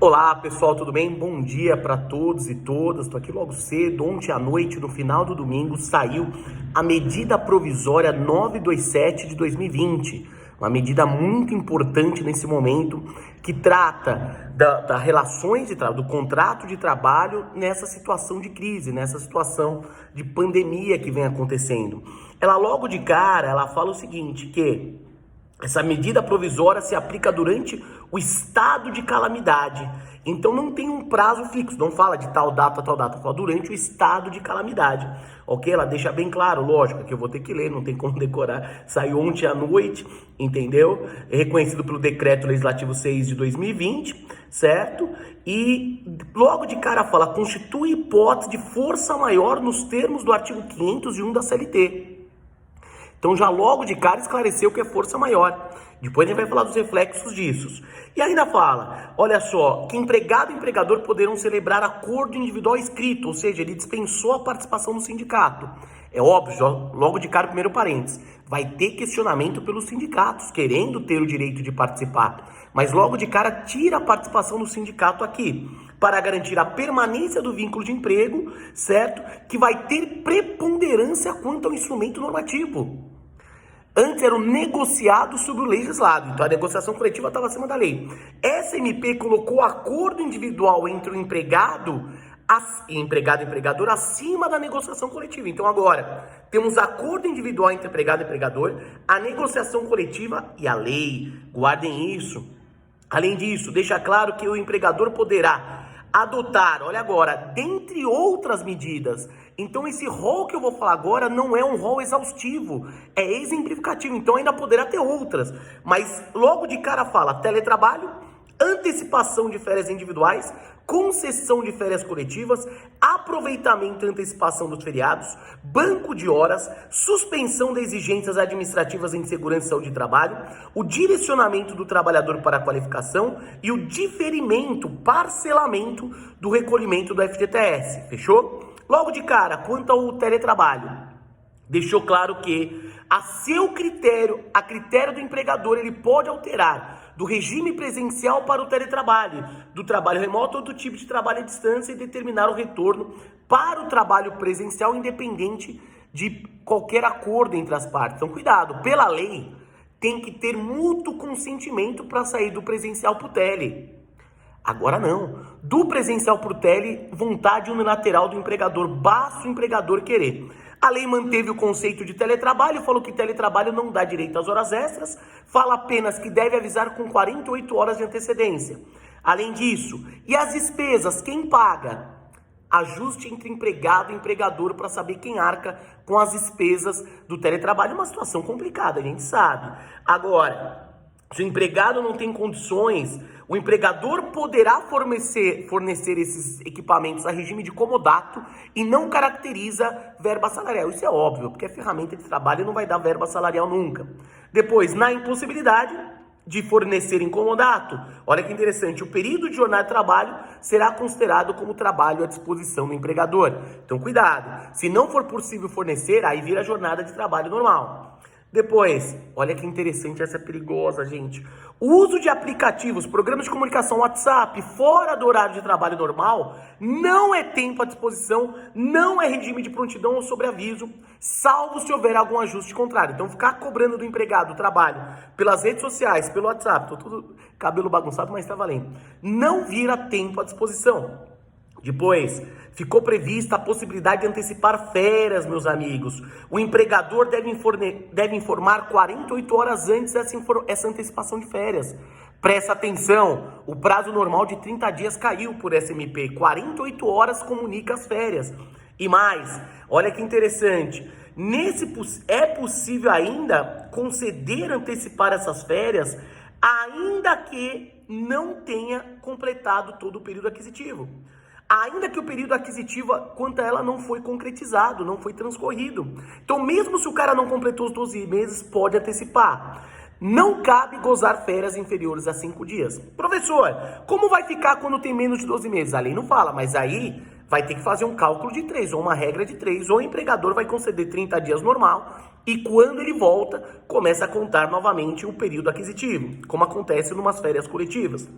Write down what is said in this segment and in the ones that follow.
Olá pessoal, tudo bem? Bom dia para todos e todas. Estou aqui logo cedo. Ontem à noite, no final do domingo, saiu a medida provisória 927 de 2020. Uma medida muito importante nesse momento que trata das relações de trabalho, do contrato de trabalho nessa situação de crise, nessa situação de pandemia que vem acontecendo. Ela logo de cara, ela fala o seguinte, que essa medida provisória se aplica durante o estado de calamidade. Então não tem um prazo fixo, não fala de tal data, fala durante o estado de calamidade. Ok? Ela deixa bem claro, lógico, que eu vou ter que ler, não tem como decorar. Saiu ontem à noite, entendeu? É reconhecido pelo Decreto Legislativo 6 de 2020, certo? E logo de cara fala, constitui hipótese de força maior nos termos do artigo 501 da CLT. Então já logo de cara esclareceu que é força maior. Depois a gente vai falar dos reflexos disso. E ainda fala, olha só, que empregado e empregador poderão celebrar acordo individual escrito, ou seja, ele dispensou a participação no sindicato. É óbvio, logo de cara, primeiro parênteses, vai ter questionamento pelos sindicatos, querendo ter o direito de participar. Mas logo de cara tira a participação do sindicato aqui, para garantir a permanência do vínculo de emprego, certo? Que vai ter preponderância quanto ao instrumento normativo. Antes era o negociado sobre o legislado, então a negociação coletiva estava acima da lei. Essa MP colocou acordo individual entre o empregado e empregador acima da negociação coletiva. Então agora temos acordo individual entre empregado e empregador, a negociação coletiva e a lei. Guardem isso. Além disso, deixa claro que o empregador poderá adotar, olha agora, dentre outras medidas. Então esse rol que eu vou falar agora não é um rol exaustivo, é exemplificativo, então ainda poderá ter outras. Mas logo de cara fala teletrabalho, antecipação de férias individuais, concessão de férias coletivas, aproveitamento e antecipação dos feriados, banco de horas, suspensão das exigências administrativas em segurança e saúde de trabalho, o direcionamento do trabalhador para a qualificação e o diferimento, parcelamento do recolhimento do FGTS. Fechou? Logo de cara, quanto ao teletrabalho, deixou claro que a critério do empregador, ele pode alterar do regime presencial para o teletrabalho, do trabalho remoto ou do tipo de trabalho à distância e determinar o retorno para o trabalho presencial independente de qualquer acordo entre as partes. Então cuidado, pela lei tem que ter mútuo consentimento para sair do presencial para o tele. Agora não, do presencial para o tele, vontade unilateral do empregador, basta o empregador querer. A lei manteve o conceito de teletrabalho, falou que teletrabalho não dá direito às horas extras, fala apenas que deve avisar com 48 horas de antecedência. Além disso, e as despesas, quem paga? Ajuste entre empregado e empregador para saber quem arca com as despesas do teletrabalho. É uma situação complicada, a gente sabe. Agora, se o empregado não tem condições, o empregador poderá fornecer esses equipamentos a regime de comodato e não caracteriza verba salarial. Isso é óbvio, porque a ferramenta de trabalho não vai dar verba salarial nunca. Depois, na impossibilidade de fornecer em comodato, olha que interessante, o período de jornada de trabalho será considerado como trabalho à disposição do empregador. Então, cuidado. Se não for possível fornecer, aí vira jornada de trabalho normal. Depois, olha que interessante, essa é perigosa, gente. O uso de aplicativos, programas de comunicação, WhatsApp, fora do horário de trabalho normal, não é tempo à disposição, não é regime de prontidão ou sobreaviso, salvo se houver algum ajuste contrário. Então, ficar cobrando do empregado o trabalho pelas redes sociais, pelo WhatsApp, tô todo cabelo bagunçado, mas tá valendo. Não vira tempo à disposição. Depois, ficou prevista a possibilidade de antecipar férias, meus amigos. O empregador deve informar 48 horas antes essa antecipação de férias. Presta atenção, o prazo normal de 30 dias caiu por SMP. 48 horas comunica as férias. E mais, olha que interessante, é possível ainda conceder antecipar essas férias, ainda que não tenha completado todo o período aquisitivo. Ainda que o período aquisitivo quanto a ela não foi concretizado, não foi transcorrido. Então, mesmo se o cara não completou os 12 meses, pode antecipar. Não cabe gozar férias inferiores a 5 dias. Professor, como vai ficar quando tem menos de 12 meses? A lei não fala, mas aí vai ter que fazer um cálculo de 3, ou uma regra de 3, ou o empregador vai conceder 30 dias normal, e quando ele volta, começa a contar novamente o período aquisitivo, como acontece em umas férias coletivas.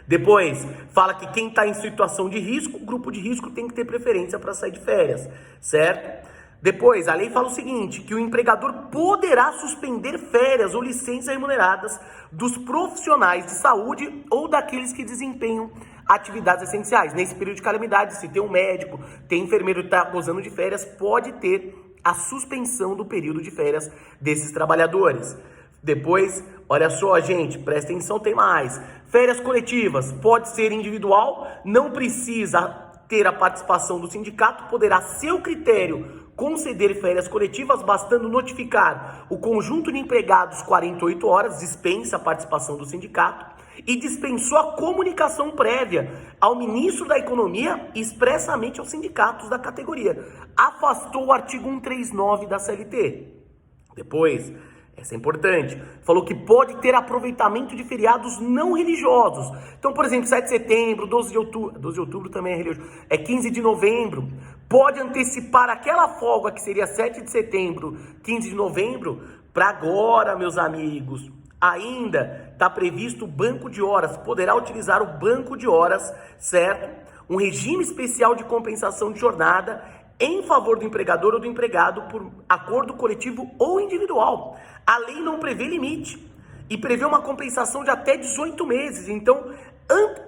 Depois, fala que quem está em situação de risco, grupo de risco, tem que ter preferência para sair de férias, certo? Depois, a lei fala o seguinte, que o empregador poderá suspender férias ou licenças remuneradas dos profissionais de saúde ou daqueles que desempenham atividades essenciais. Nesse período de calamidade, se tem um médico, tem enfermeiro que está gozando de férias, pode ter a suspensão do período de férias desses trabalhadores. Depois, olha só, gente, presta atenção, tem mais. Férias coletivas, pode ser individual, não precisa ter a participação do sindicato, poderá, a seu critério, conceder férias coletivas, bastando notificar o conjunto de empregados 48 horas, dispensa a participação do sindicato, e dispensou a comunicação prévia ao ministro da Economia e expressamente aos sindicatos da categoria. Afastou o artigo 139 da CLT. Depois, essa é importante, falou que pode ter aproveitamento de feriados não religiosos. Então, por exemplo, 7 de setembro, 12 de outubro também é religioso, 15 de novembro, pode antecipar aquela folga que seria 7 de setembro, 15 de novembro, para agora, meus amigos. Ainda está previsto o banco de horas, poderá utilizar o banco de horas, certo? Um regime especial de compensação de jornada em favor do empregador ou do empregado por acordo coletivo ou individual. A lei não prevê limite e prevê uma compensação de até 18 meses. Então,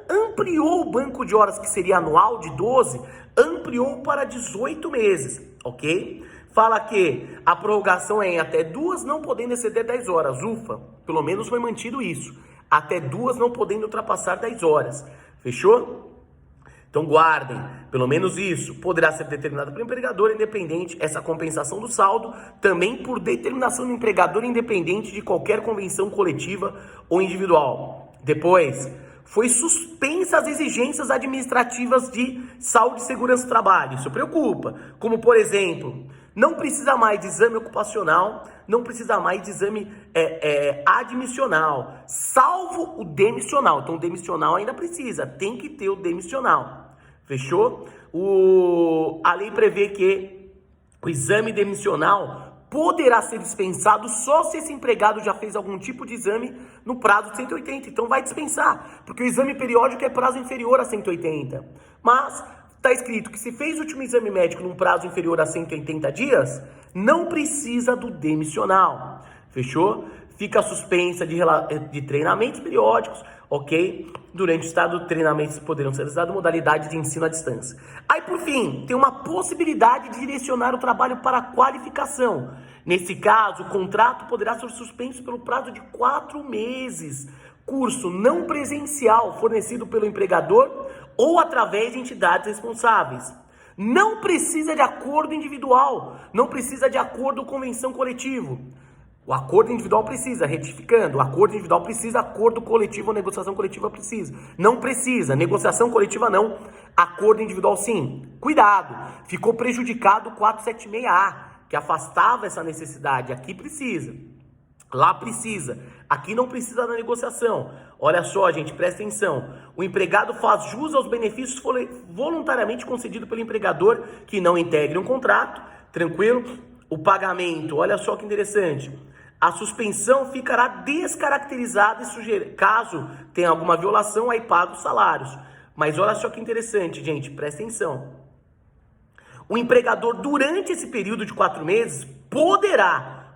ampliou o banco de horas, que seria anual de 12, ampliou para 18 meses, ok? Fala que a prorrogação é em até 2, não podendo exceder 10 horas. Ufa, pelo menos foi mantido isso. Até 2, não podendo ultrapassar 10 horas. Fechou? Então guardem, pelo menos isso. Poderá ser determinado pelo empregador independente, essa compensação do saldo, também por determinação do empregador independente de qualquer convenção coletiva ou individual. Depois, foi suspensa as exigências administrativas de saúde e segurança do trabalho. Isso preocupa. Como, por exemplo, não precisa mais de exame ocupacional, não precisa mais de exame admissional, salvo o demissional. Então, o demissional ainda precisa, tem que ter o demissional. Fechou? A lei prevê que o exame demissional poderá ser dispensado só se esse empregado já fez algum tipo de exame no prazo de 180. Então, vai dispensar, porque o exame periódico é prazo inferior a 180. Mas está escrito que se fez o último exame médico num prazo inferior a 180 dias, não precisa do demissional. Fechou? Fica suspensa de treinamentos periódicos, ok? Durante o estado, treinamentos poderão ser realizados modalidade de ensino à distância. Aí, por fim, tem uma possibilidade de direcionar o trabalho para a qualificação. Nesse caso, o contrato poderá ser suspenso pelo prazo de 4 meses. Curso não presencial fornecido pelo empregador ou através de entidades responsáveis. Não precisa de acordo individual, não precisa de acordo ou convenção coletivo. O acordo individual precisa, retificando, o acordo individual precisa, acordo coletivo ou negociação coletiva precisa. Não precisa, negociação coletiva não, acordo individual sim. Cuidado, ficou prejudicado o 476A, que afastava essa necessidade. Aqui precisa, lá precisa, aqui não precisa da negociação. Olha só, gente, presta atenção. O empregado faz jus aos benefícios voluntariamente concedidos pelo empregador que não integre um contrato, tranquilo? O pagamento, olha só que interessante. A suspensão ficará descaracterizada e caso tenha alguma violação, aí paga os salários. Mas olha só que interessante, gente, presta atenção. O empregador, durante esse período de 4 meses, poderá,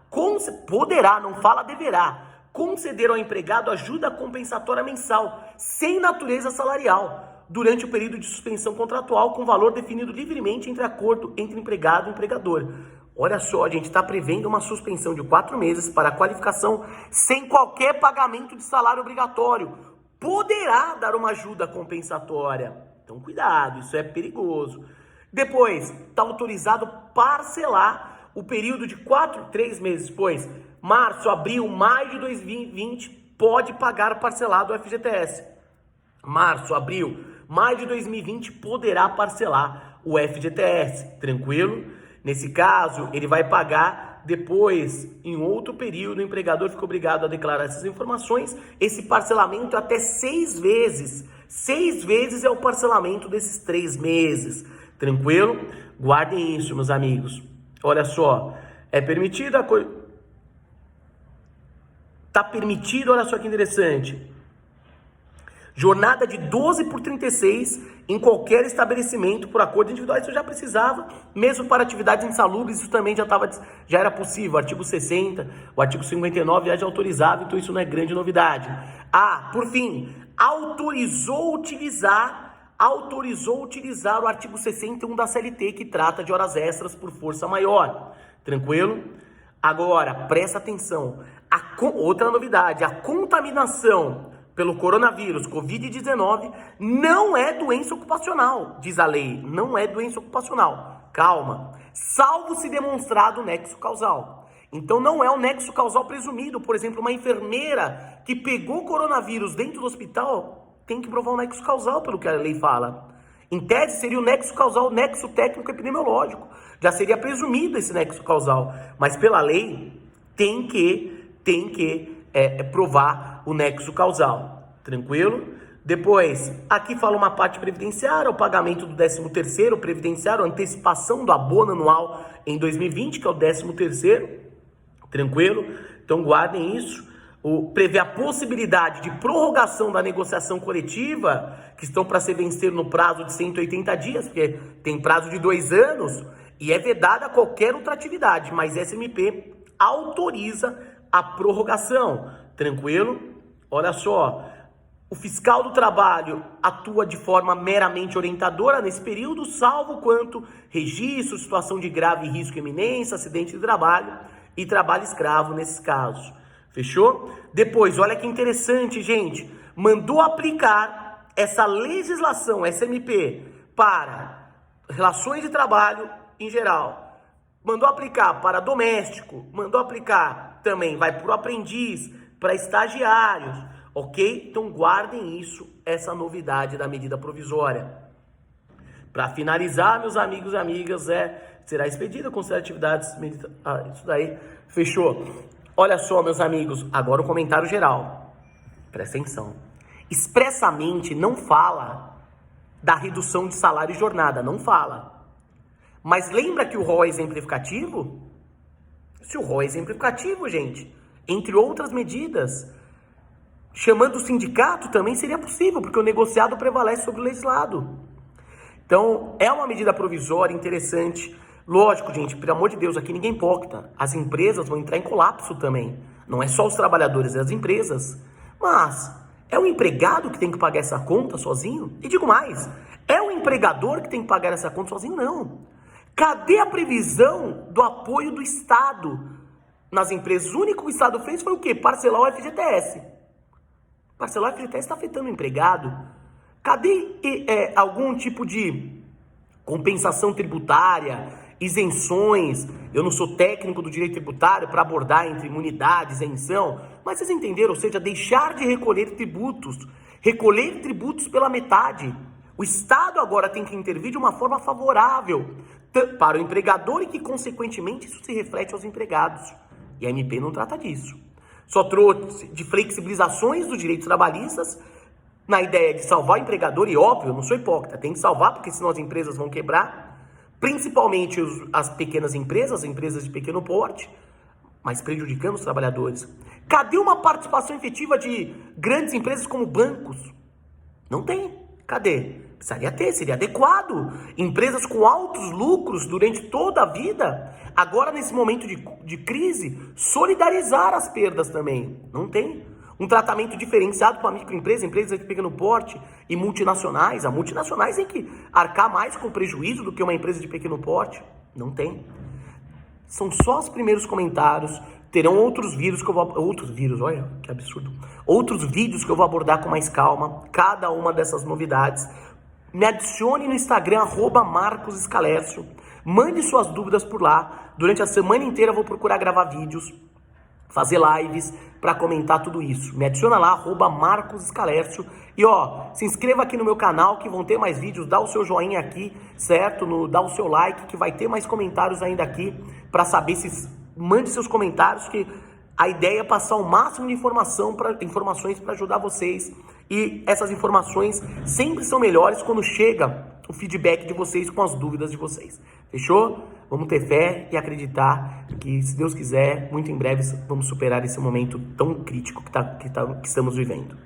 não fala deverá, conceder ao empregado ajuda compensatória mensal, sem natureza salarial, durante o período de suspensão contratual, com valor definido livremente entre acordo entre empregado e empregador. Olha só, a gente está prevendo uma suspensão de 4 meses para a qualificação sem qualquer pagamento de salário obrigatório. Poderá dar uma ajuda compensatória. Então, cuidado, isso é perigoso. Depois, está autorizado parcelar o período de 3 meses depois. Março, abril, maio de 2020, pode pagar parcelado o FGTS. Março, abril, maio de 2020, poderá parcelar o FGTS. Tranquilo? Nesse caso, ele vai pagar depois, em outro período, o empregador fica obrigado a declarar essas informações. Esse parcelamento é até 6 vezes. 6 vezes é o parcelamento desses 3 meses. Tranquilo? Guardem isso, meus amigos. Olha só, é permitido Tá permitido, olha só que interessante. Jornada de 12 por 36 em qualquer estabelecimento por acordo individual. Isso já precisava, mesmo para atividades insalubres, isso também já era possível. O artigo 60, o artigo 59 já autorizava, então isso não é grande novidade. Por fim, autorizou utilizar o artigo 61 da CLT, que trata de horas extras por força maior. Tranquilo? Agora, presta atenção. Outra novidade, a contaminação pelo coronavírus, Covid-19, não é doença ocupacional, diz a lei, não é doença ocupacional. Calma, salvo se demonstrado o nexo causal. Então não é o nexo causal presumido. Por exemplo, uma enfermeira que pegou coronavírus dentro do hospital tem que provar o nexo causal, pelo que a lei fala. Em tese seria o nexo causal, o nexo técnico epidemiológico. Já seria presumido esse nexo causal, mas pela lei tem que provar o nexo causal, tranquilo? Depois, aqui fala uma parte previdenciária, o pagamento do 13º previdenciário, antecipação do abono anual em 2020, que é o 13º, tranquilo? Então guardem isso. Prevê a possibilidade de prorrogação da negociação coletiva, que estão para se vencer no prazo de 180 dias, porque tem prazo de 2 anos, e é vedada qualquer outra atividade, mas SMP autoriza a prorrogação, tranquilo? Olha só, o fiscal do trabalho atua de forma meramente orientadora nesse período, salvo quanto registro, situação de grave risco e iminência, acidente de trabalho e trabalho escravo nesses casos. Fechou? Depois, olha que interessante, gente, mandou aplicar essa legislação SMP para relações de trabalho em geral, mandou aplicar para doméstico, mandou aplicar também, vai para o aprendiz, para estagiários, ok? Então guardem isso, essa novidade da medida provisória. Para finalizar, meus amigos e amigas, será expedida com atividades, isso daí, fechou? Olha só, meus amigos, agora o comentário geral, presta atenção. Expressamente não fala da redução de salário e jornada, não fala. Mas lembra que o rol é exemplificativo? Se o rol é exemplificativo, gente, entre outras medidas, chamando o sindicato também seria possível, porque o negociado prevalece sobre o legislado. Então, é uma medida provisória interessante. Lógico, gente, pelo amor de Deus, aqui ninguém é hipócrita. As empresas vão entrar em colapso também. Não é só os trabalhadores, é as empresas. Mas é o empregado que tem que pagar essa conta sozinho? E digo mais, é o empregador que tem que pagar essa conta sozinho? Não. Cadê a previsão do apoio do Estado nas empresas? O único que o Estado fez foi o quê? Parcelar o FGTS. Parcelar o FGTS está afetando o empregado. Cadê algum tipo de compensação tributária, isenções? Eu não sou técnico do direito tributário para abordar entre imunidade, isenção, mas vocês entenderam? Ou seja, deixar de recolher tributos pela metade. O Estado agora tem que intervir de uma forma favorável para o empregador e que, consequentemente, isso se reflete aos empregados. E a MP não trata disso. Só trouxe de flexibilizações dos direitos trabalhistas na ideia de salvar o empregador, e óbvio, eu não sou hipócrita, tem que salvar porque senão as empresas vão quebrar, principalmente as pequenas empresas, as empresas de pequeno porte, mas prejudicando os trabalhadores. Cadê uma participação efetiva de grandes empresas como bancos? Não tem. Cadê? Precisaria ter, seria adequado. Empresas com altos lucros durante toda a vida, agora nesse momento de crise, solidarizar as perdas também. Não tem. Um tratamento diferenciado para a microempresa, empresas de pequeno porte e multinacionais. As multinacionais têm que arcar mais com prejuízo do que uma empresa de pequeno porte. Não tem. São só os primeiros comentários. Terão outros vídeos que eu vou... olha que absurdo. Outros vídeos que eu vou abordar com mais calma. Cada uma dessas novidades. Me adicione no Instagram, @MarcosScalercio. Mande suas dúvidas por lá. Durante a semana inteira eu vou procurar gravar vídeos, fazer lives para comentar tudo isso. Me adiciona lá, @MarcosScalercio. E se inscreva aqui no meu canal que vão ter mais vídeos. Dá o seu joinha aqui, certo? Dá o seu like que vai ter mais comentários ainda aqui para saber se... Mande seus comentários que a ideia é passar o máximo de informações para ajudar vocês. E essas informações sempre são melhores quando chega o feedback de vocês com as dúvidas de vocês. Fechou? Vamos ter fé e acreditar que, se Deus quiser, muito em breve vamos superar esse momento tão crítico que estamos vivendo.